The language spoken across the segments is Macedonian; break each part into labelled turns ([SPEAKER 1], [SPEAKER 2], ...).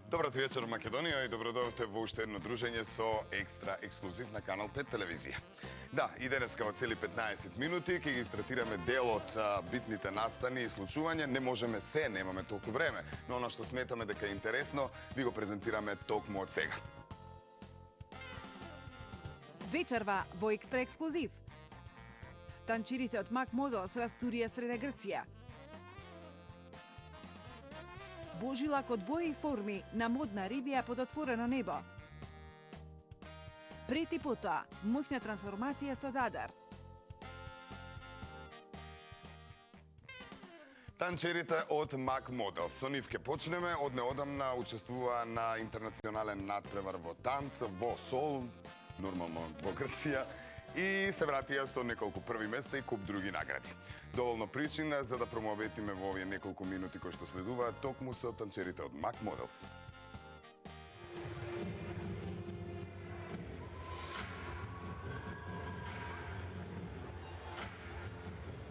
[SPEAKER 1] Доброто вечер, Македонија, и добродојавте во уште едно дружење со екстра ексклузив на Канал 5 телевизија. Да, и денеска во цели 15 минути ќе ги стратираме дел од битните настани и случувања. Не можеме се, немаме толку време, но оно што сметаме дека е интересно, ви го презентираме токму од сега.
[SPEAKER 2] Вечерва во екстра ексклузив. Танчирите од Мак Модел се растурија среде Грција. Божилак од бои и форми на модна рибија под отворено небо. Прети потоа, моќна трансформација со Дадар.
[SPEAKER 1] Танчерите од Мак Модел. Со нив ке почнеме. Од неодамна учествува на интернационален надпревар во танц во Сол, нормално во Грција, и се вратија со неколку први места и куп други награди. Доволно причина за да промоветиме во овие неколку минути кои што следуваат токму со танчерите од Мак Моделс.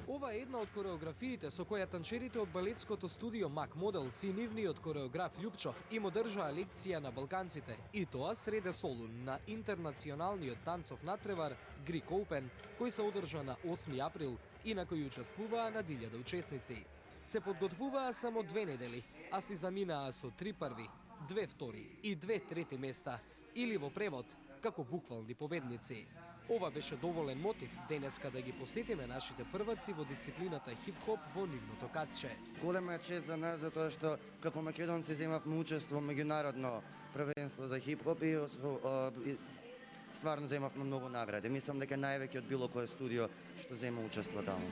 [SPEAKER 3] Ова е една од кореографиите со која танчерите од балетското студио Мак Моделс и нивниот кореограф Љупчо им одржаа лекција на балканците, и тоа среде Солун на интернационалниот танцов надпревар Greek Open, кој се одржа на 8 април и на кој учествуваа на 1000 учесници. Се подготвуваа само 2 недели, а си заминаа со 3 први, 2 втори и 2 трети места, или во превод, како буквални победници. Ова беше доволен мотив денеска да ги посетиме нашите прваци во дисциплината хип-хоп во нивното катче.
[SPEAKER 4] Голема е чест за нас затоа што како македонци земавме учество во меѓународно првенство за хип-хоп и стварно земавме многу награди. Мислам дека највеќе од било кое студио што зема учество таму.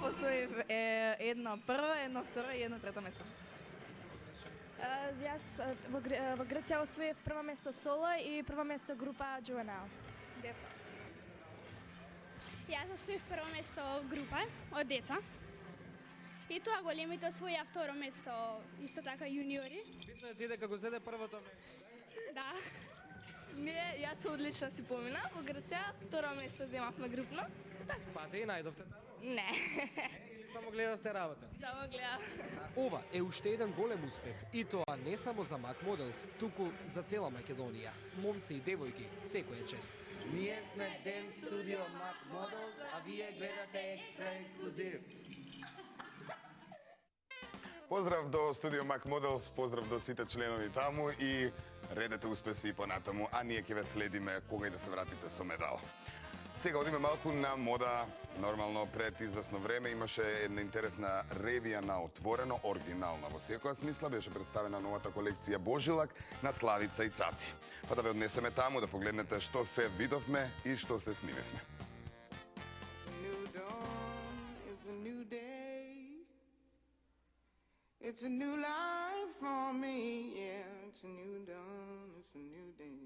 [SPEAKER 5] Освоив едно прво, едно второ и едно трето место.
[SPEAKER 6] Јас во Грција освоив прво место соло и прво место група Juvenile. Деца.
[SPEAKER 7] Јас освоив прво место група од деца. И тоа големите освоја второ место, исто така јуниори.
[SPEAKER 3] Битно е ти дека го зеде првото место.
[SPEAKER 7] Да.
[SPEAKER 5] Јас одлично си помина во Грција, второ место земавме групно.
[SPEAKER 3] Пате и најдовте таму?
[SPEAKER 5] Не.
[SPEAKER 3] Или само гледавте работа?
[SPEAKER 5] Само гледав.
[SPEAKER 3] Ова е уште еден голем успех, и тоа не само за Мак Моделс, туку за цела Македонија. Момци и девојки, секој е чест.
[SPEAKER 4] Ние сме Денс студио Мак Моделс, а вие гледате екстра ексклузив.
[SPEAKER 1] Поздрав до студио Мак Моделс, поздрав до сите членови таму и редете успеси и понатаму, а ние ќе ве следиме кога и да се вратите со медал. Сега одиме малку на мода. Нормално пред известно време имаше една интересна ревија на отворено, оригинална во секоја смисла, беше представена новата колекција Божилак на Славица и Цаци. Па да ве однесеме таму да погледнете што се видовме и што се снимевме.
[SPEAKER 8] It's a new life for me, yeah, it's a new dawn, it's a new day.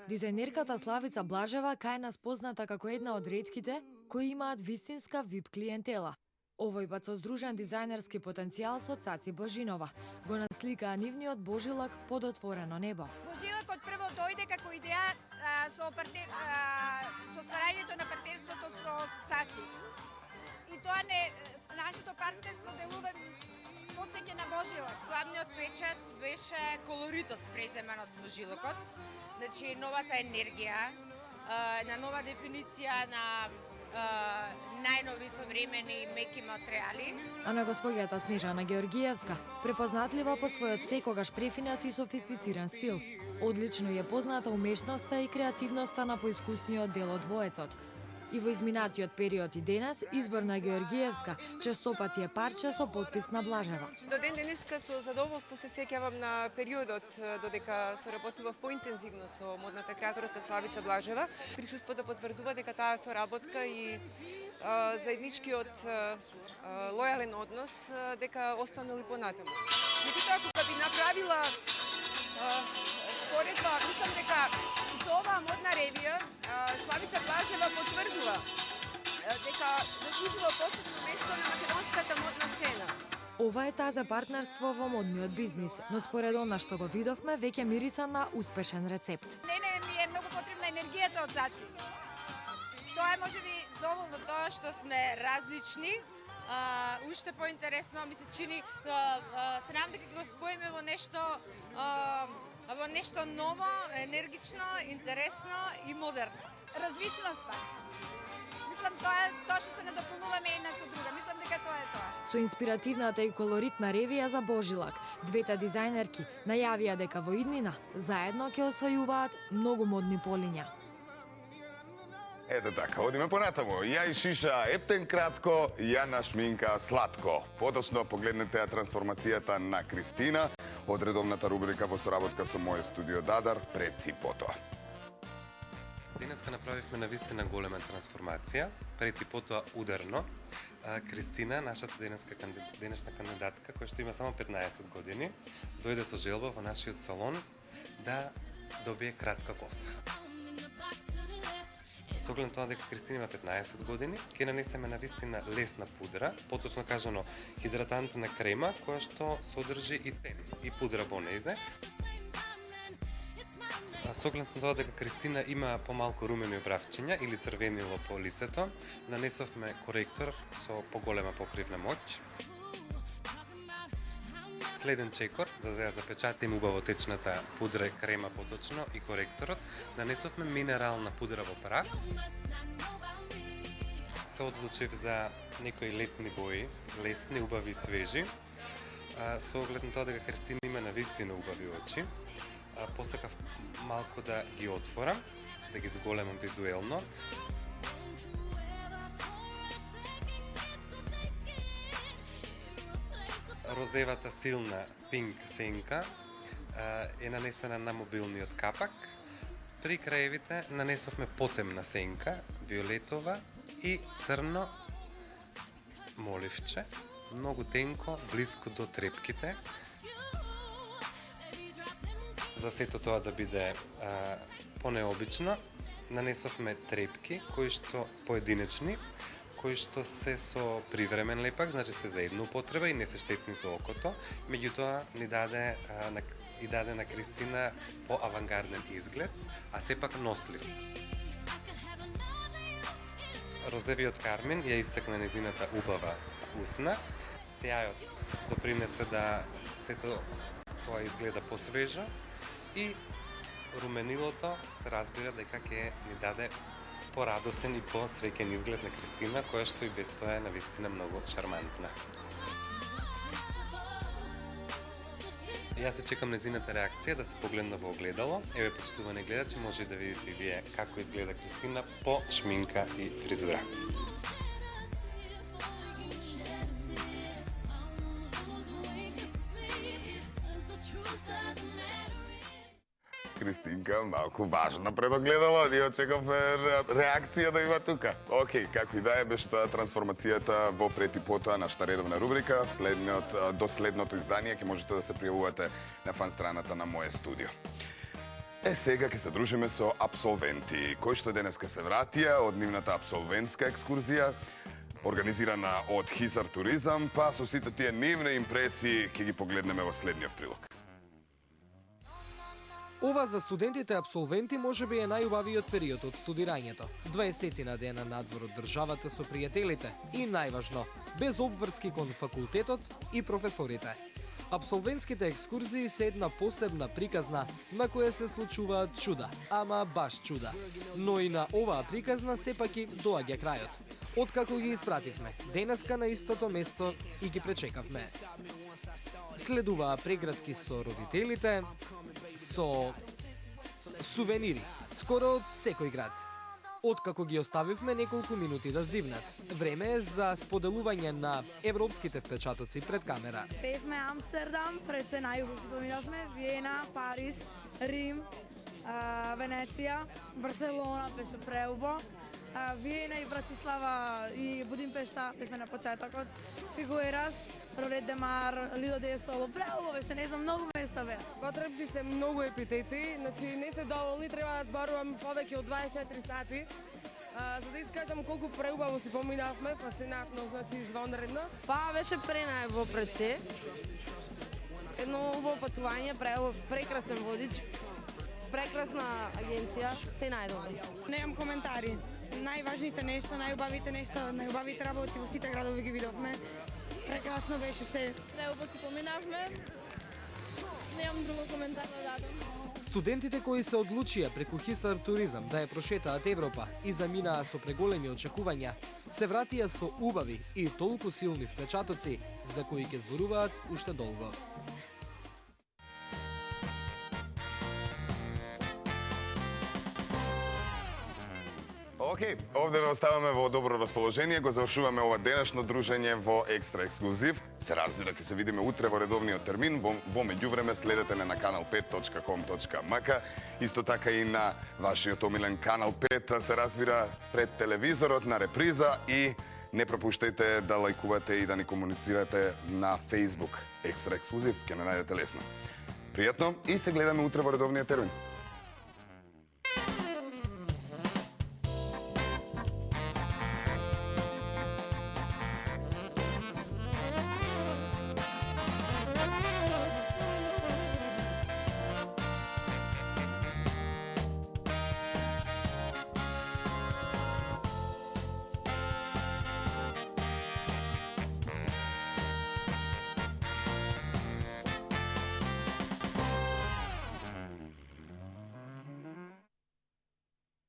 [SPEAKER 9] Дизајнерката Славица Блажева кај нас позната како една од ретките кои имаат вистинска VIP клиентела. Овој пат со здружен дизајнерски потенцијал со Цаци Божинова го насликаа нивниот Божилак под отворено небо.
[SPEAKER 10] Божилакот прво дојде како идеја со стварањето на партнерството со Цаци. И тоа нашето партнерство делува потсеќа на Божилак.
[SPEAKER 11] Главниот печат беше колоритот преземан од Божилакот. Значи, новата енергија, на нова дефиниција на најнови современи меки материјали.
[SPEAKER 9] А на госпоѓата Снежана Георгиевска, препознатлива по својот секогаш префинат и софистициран стил. Одлично е позната умешноста и креативноста на поискусниот дел од двоецот. И во изминатиот период и денес, избор на Георгиевска честопати е парче со подпис на Блажева.
[SPEAKER 12] До ден денеска со задоволство се сеќавам на периодот додека соработував поинтензивно со модната креаторка Славица Блажева. Присуството потврдува дека таа соработка и заедничкиот лојален однос дека останал и понатаму. Меѓутоа, кога би направила споредба, мислам дека со оваа модна ревија Славица Блажева потврдува дека заслужува посебно место на македонската модна сцена.
[SPEAKER 9] Ова е за партнерство во модниот бизнис, но според она што го видовме, веќе мириса на успешен рецепт.
[SPEAKER 10] Мене ми е многу потребна енергијата од Цаци. Тоа е можеби доволно.
[SPEAKER 11] Тоа што сме различни, уште поинтересно ми се чини, се надам дека ќе го споиме во нешто ново, енергично, интересно и модерно.
[SPEAKER 10] Различноста. Мислам тоа што се надополнуваме една со друга. Мислам дека тоа е тоа.
[SPEAKER 9] Со инспиративната и колоритна ревија за Божилак, двете дизајнерки најавија дека во иднина заедно ќе освојуваат многу модни полиња.
[SPEAKER 1] Ето така, одиме понатаму. Ја и шиша ептен кратко, ја на шминка сладко. Подоцно погледнете ја трансформацијата на Кристина од редовната рубрика во соработка со мојот студио Дадар пред и потоа.
[SPEAKER 13] Денеска направивме навистина голема трансформација, пред и потоа ударно. Кристина, нашата денешна кандидатка, која што има само 15 години, дојде со желба во нашиот салон да добие кратка коса. Со оглед на тоа дека Кристина има 15 години, ќе нанесеме навистина лесна пудра, поточно кажано хидратантна крема, која што содржи и тен и пудра во нејзе. Со оглед на тоа дека Кристина има помалку румени обравчиња или црвенило по лицето, нанесовме коректор со поголема покривна моќ. Следен чекор, за да ја запечатиме убаво течната пудра, крема поточно и коректорот, нанесовме минерална пудра во прах. Се одлучив за некои летни бои, лесни, убави и свежи. Со оглед на тоа дека Кристина има навистина убави очи, посакав малку да ги отворам, да ги зголемам визуелно. Розевата силна пинк сенка е нанесена на мобилниот капак. При краевите нанесовме потемна сенка, виолетова и црно моливче, многу тенко, близко до трепките. За сето тоа да биде понеобично, нанесовме трепки кои што поединечни, кои што се со привремен лепак, значи се за една употреба и не се штетни за окото, меѓутоа ни даде на Кристина по-авангарден изглед, а сепак нослив. Розевиот кармин ја истакна незината убава усна, сејајот допринесе да сето тоа изгледа посвежо и руменилото се разбира дека ќе ни даде порадосен и посреќен изглед на Кристина, која што и без тоа е навистина многу шармантна. Јас се чекам незината реакција да се погледна во огледало. Еве, почитувани гледачи, може да видите и вие како изгледа Кристина по шминка и фризура.
[SPEAKER 1] Кристинка, малку важна предогледало, ние очекавме реакција да има тука. Океј, како и да е, беше тоа трансформацијата во пред и потоа нашата редовна рубрика. До следното издание ќе можете да се пријавувате на фан страната на моје студио. Сега ќе се дружиме со апсолвенти, кои што денеска се вратија од нивната апсолвентска екскурзија, организирана од Хисар Туризам, па со сите тие нивни импресии ќе ги погледнеме во следниот прилог.
[SPEAKER 3] Ова за студентите апсолвенти можеби е најубавиот период од студирањето. 20 дена надвор од државата со пријателите и најважно, без обврски кон факултетот и професорите. Апсолвентските екскурзии се една посебна приказна на која се случуваат чуда, ама баш чуда. Но и на оваа приказна сепак и доаѓа крајот. Откако ги испративме, денеска на истото место и ги пречекавме. Следуваа прегратки со родителите, со сувенири, скоро од секој град. откако ги оставивме неколку минути да здивнат. Време е за споделување на европските впечатоци пред камера.
[SPEAKER 14] Бевме Амстердам, пред се најубаво си поминавме, Виена, Париз, Рим, Венеција, Барселона беше преубо, Виена и Братислава и Будимпешта бевме на почетокот, Фигуерас, Ролет де Мар, Лидо де Соло, преубо беше, не знам, многу места бе.
[SPEAKER 15] Потребни се многу епитети, значи не се доволни, треба да зборувам повеќе од 24 сати. За да искажам колку преубаво си поминавме, фасцинатно, значи извонредно.
[SPEAKER 16] Па беше пренајубаво пред се. Едно убаво патување, прекрасен водич, прекрасна агенција, се најдобро.
[SPEAKER 14] Немам коментари. Најважните нешта, најубавите работи во сите градови ги видовме. Прекрасно беше се.
[SPEAKER 5] Преубаво си поминавме. Немам друго коментар да дадам.
[SPEAKER 3] Студентите кои се одлучија преку Хисар туризам да ја прошетаат Европа и заминаа со преголеми очекувања, се вратија со убави и толку силни впечатоци за кои ќе зборуваат уште долго.
[SPEAKER 1] Океј, овде ве оставаме во добро расположение, го завршуваме ова денешно дружење во Екстра Ексклузив. Се разбира, ќе се видиме утре во редовниот термин, во меѓувреме следете на kanal5.com.mk, исто така и на вашиот омилен Канал 5, се разбира пред телевизорот на реприза и не пропуштајте да лајкувате и да ни комуницирате на Facebook. Екстра Ексклузив, ќе не најдете лесно. Пријатно и се гледаме утре во редовниот термин.